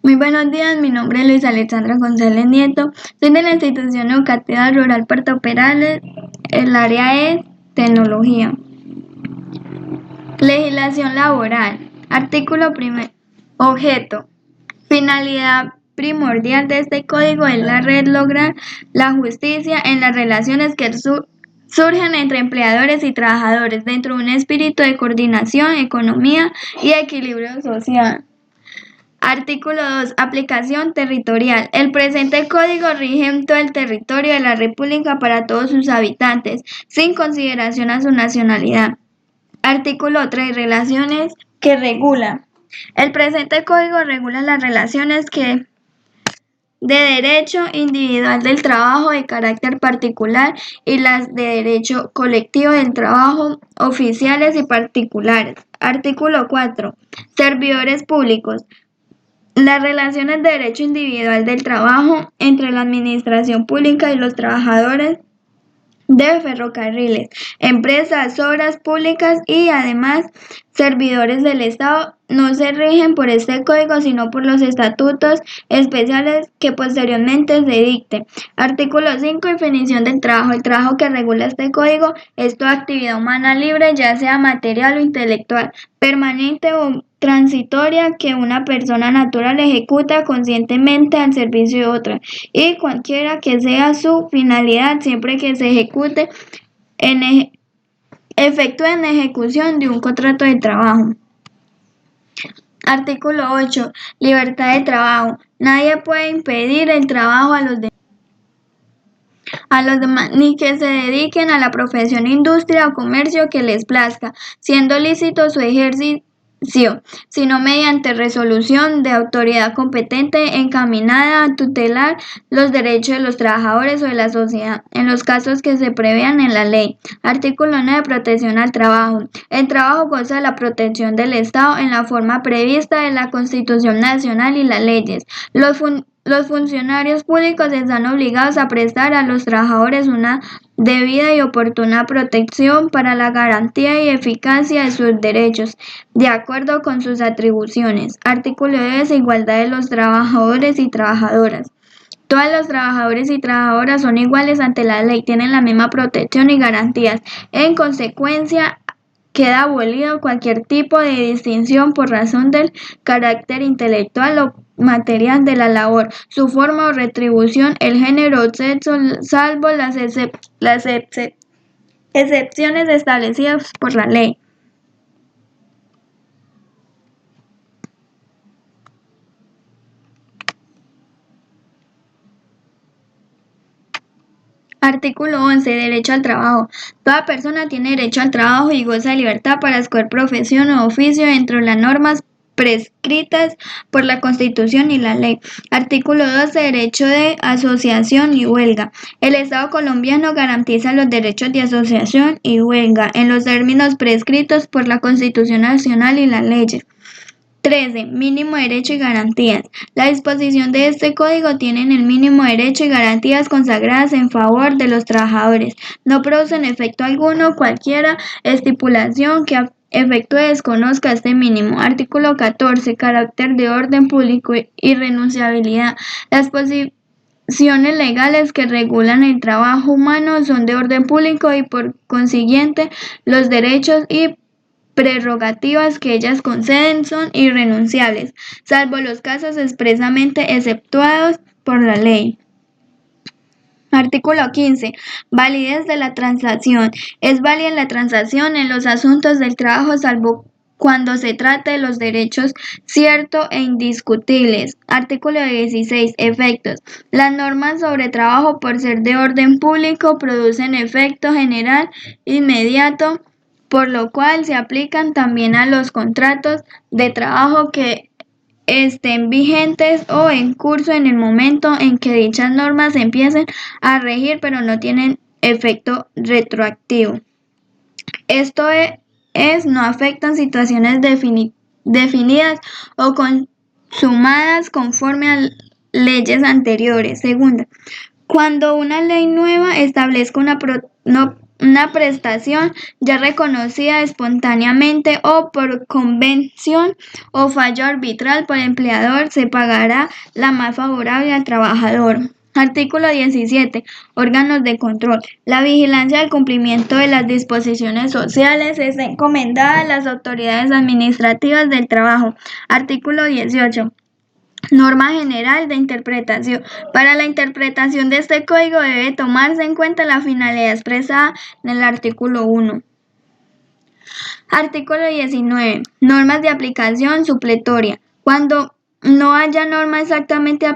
Muy buenos días, mi nombre es Luis Alexandra González Nieto, soy de la institución educativa rural Puerto Perales, el área es tecnología. Legislación laboral, artículo primero, objeto, finalidad primordial de este código es la red lograr la justicia en las relaciones que surgen entre empleadores y trabajadores dentro de un espíritu de coordinación, economía y equilibrio social. Artículo 2. Aplicación territorial. El presente código rige en todo el territorio de la República para todos sus habitantes, sin consideración a su nacionalidad. Artículo 3. Relaciones que regula. El presente código regula las relaciones de derecho individual del trabajo de carácter particular y las de derecho colectivo del trabajo oficiales y particulares. Artículo 4. Servidores públicos. Las relaciones de derecho individual del trabajo entre la administración pública y los trabajadores de ferrocarriles, empresas, obras públicas y además servidores del Estado no se rigen por este código sino por los estatutos especiales que posteriormente se dicten. Artículo 5. Definición del trabajo. El trabajo que regula este código es toda actividad humana libre, ya sea material o intelectual, permanente o transitoria que una persona natural ejecuta conscientemente al servicio de otra y cualquiera que sea su finalidad siempre que se efectúe en ejecución de un contrato de trabajo. Artículo 8. Libertad de trabajo. Nadie puede impedir el trabajo a los demás, ni que se dediquen a la profesión, industria o comercio que les plazca, siendo lícito su ejercicio, sino mediante resolución de autoridad competente encaminada a tutelar los derechos de los trabajadores o de la sociedad, en los casos que se prevean en la ley. Artículo 9. Protección al trabajo. El trabajo goza de la protección del Estado en la forma prevista en la Constitución Nacional y las leyes. Los funcionarios públicos están obligados a prestar a los trabajadores una debida y oportuna protección para la garantía y eficacia de sus derechos, de acuerdo con sus atribuciones. Artículo 10. Igualdad de los trabajadores y trabajadoras. Todos los trabajadores y trabajadoras son iguales ante la ley, tienen la misma protección y garantías. En consecuencia, queda abolido cualquier tipo de distinción por razón del carácter intelectual o material de la labor, su forma o retribución, el género o sexo, salvo las excepciones establecidas por la ley. Artículo 11. Derecho al trabajo. Toda persona tiene derecho al trabajo y goza de libertad para escoger profesión o oficio dentro de las normas prescritas por la Constitución y la ley. Artículo 12. Derecho de asociación y huelga. El Estado colombiano garantiza los derechos de asociación y huelga en los términos prescritos por la Constitución Nacional y las leyes. 13. Mínimo derecho y garantías. La disposición de este código tienen el mínimo derecho y garantías consagradas en favor de los trabajadores. No producen efecto alguno cualquiera estipulación que efectúe desconozca este mínimo. Artículo 14. Carácter de orden público y renunciabilidad. Las posiciones legales que regulan el trabajo humano son de orden público y por consiguiente los derechos y prerrogativas que ellas conceden son irrenunciables, salvo los casos expresamente exceptuados por la ley. Artículo 15. Validez de la transacción. Es válida la transacción en los asuntos del trabajo, salvo cuando se trate de los derechos ciertos e indiscutibles. Artículo 16. Efectos. Las normas sobre trabajo, por ser de orden público, producen efecto general inmediato, por lo cual se aplican también a los contratos de trabajo que estén vigentes o en curso en el momento en que dichas normas empiecen a regir, pero no tienen efecto retroactivo. Esto no afectan situaciones definidas o consumadas conforme a leyes anteriores. Segunda, cuando una ley nueva establezca una una prestación ya reconocida espontáneamente o por convención o fallo arbitral por el empleador, se pagará la más favorable al trabajador. Artículo 17. Órganos de control. La vigilancia del cumplimiento de las disposiciones sociales está encomendada a las autoridades administrativas del trabajo. Artículo 18. Norma general de interpretación. Para la interpretación de este código debe tomarse en cuenta la finalidad expresada en el artículo 1. Artículo 19. Normas de aplicación supletoria. Cuando no haya norma exactamente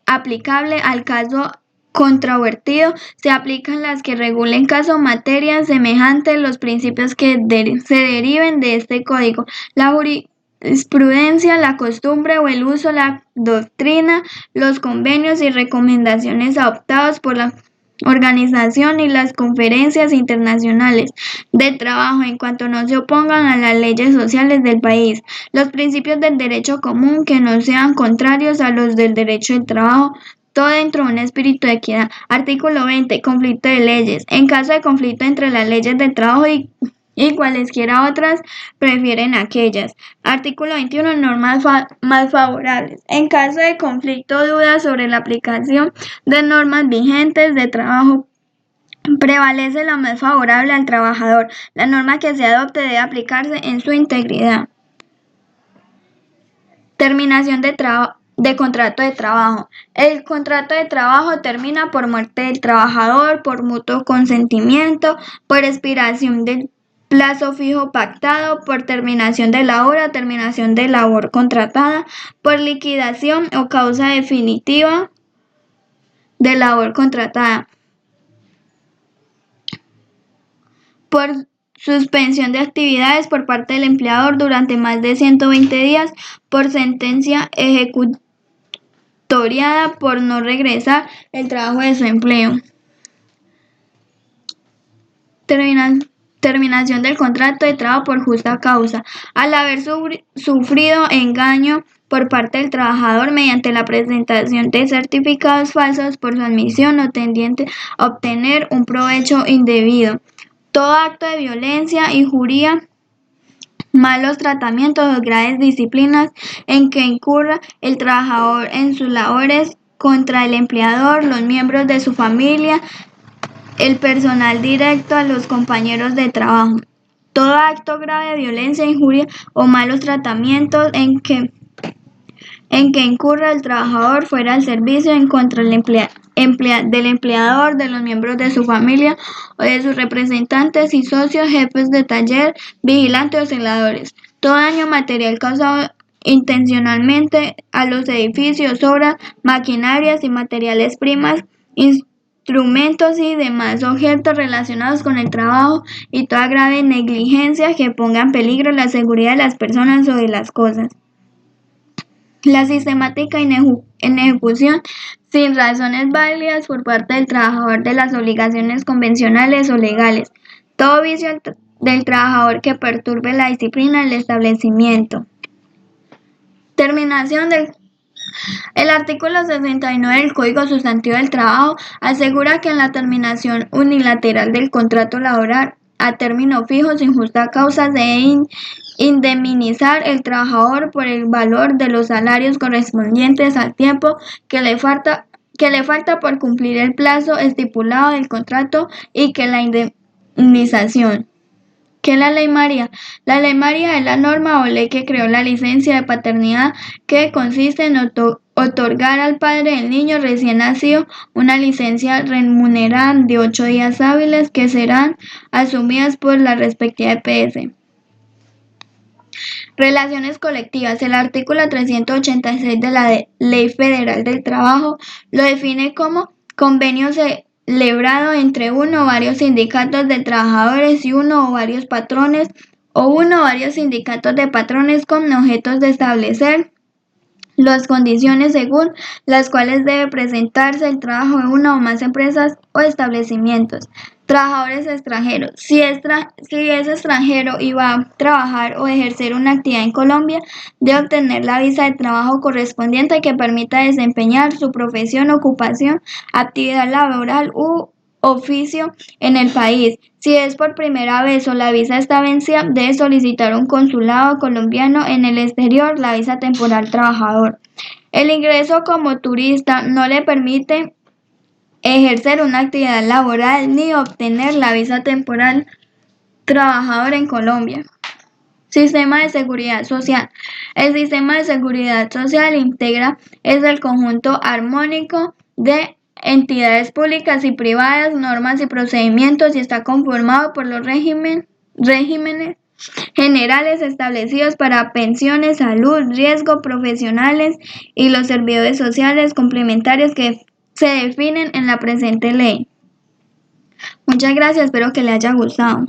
aplicable al caso controvertido, se aplican las que regulen caso o materia semejante los principios que se deriven de este código. La jurisprudencia, la costumbre o el uso, la doctrina, los convenios y recomendaciones adoptados por la organización y las conferencias internacionales de trabajo en cuanto no se opongan a las leyes sociales del país, los principios del derecho común que no sean contrarios a los del derecho del trabajo, todo dentro de un espíritu de equidad. Artículo 20. Conflicto de leyes. En caso de conflicto entre las leyes del trabajo y cualesquiera otras, prefieren aquellas. Artículo 21. Normas más favorables. En caso de conflicto o duda sobre la aplicación de normas vigentes de trabajo, prevalece la más favorable al trabajador. La norma que se adopte debe aplicarse en su integridad. Terminación de contrato de trabajo. El contrato de trabajo termina por muerte del trabajador, por mutuo consentimiento, por expiración del plazo fijo pactado, por terminación de la hora, terminación de labor contratada, por liquidación o causa definitiva de labor contratada, por suspensión de actividades por parte del empleador durante más de 120 días, por sentencia ejecutoriada por no regresar el trabajo de su empleo. Terminación del contrato de trabajo por justa causa. Al haber sufrido engaño por parte del trabajador mediante la presentación de certificados falsos por su admisión o tendiente a obtener un provecho indebido. Todo acto de violencia, injuria, malos tratamientos o graves disciplinas en que incurra el trabajador en sus labores contra el empleador, los miembros de su familia, el personal directo, a los compañeros de trabajo. Todo acto grave de violencia, injuria o malos tratamientos en que incurra el trabajador fuera del servicio en contra del empleador, de los miembros de su familia o de sus representantes y socios, jefes de taller, vigilantes o celadores. Todo daño material causado intencionalmente a los edificios, obras, maquinarias y materiales primas, instrumentos y demás objetos relacionados con el trabajo, y toda grave negligencia que ponga en peligro la seguridad de las personas o de las cosas. La sistemática inejecución sin razones válidas por parte del trabajador de las obligaciones convencionales o legales. Todo vicio del trabajador que perturbe la disciplina del establecimiento. Terminación del El artículo 69 del Código Sustantivo del Trabajo asegura que en la terminación unilateral del contrato laboral a término fijo sin justa causa se debe indemnizar el trabajador por el valor de los salarios correspondientes al tiempo que le falta por cumplir el plazo estipulado del contrato, y que la indemnización. ¿Qué es la Ley María? La Ley María es la norma o ley que creó la licencia de paternidad, que consiste en otorgar al padre del niño recién nacido una licencia remunerada de 8 días hábiles que serán asumidas por la respectiva EPS. Relaciones colectivas. El artículo 386 de la Ley Federal del Trabajo lo define como convenio celebrado entre uno o varios sindicatos de trabajadores y uno o varios patrones o uno o varios sindicatos de patrones con objetos de establecer las condiciones según las cuales debe presentarse el trabajo de una o más empresas o establecimientos. Trabajadores extranjeros. Si es extranjero y va a trabajar o ejercer una actividad en Colombia, debe obtener la visa de trabajo correspondiente que permita desempeñar su profesión, ocupación, actividad laboral u oficio en el país. Si es por primera vez o la visa está vencida, debe solicitar un consulado colombiano en el exterior la visa temporal trabajador. El ingreso como turista no le permite ejercer una actividad laboral ni obtener la visa temporal trabajador en Colombia. Sistema de seguridad social. El sistema de seguridad social integra el conjunto armónico de entidades públicas y privadas, normas y procedimientos y está conformado por los regímenes generales establecidos para pensiones, salud, riesgo, profesionales y los servidores sociales complementarios que se definen en la presente ley. Muchas gracias, espero que le haya gustado.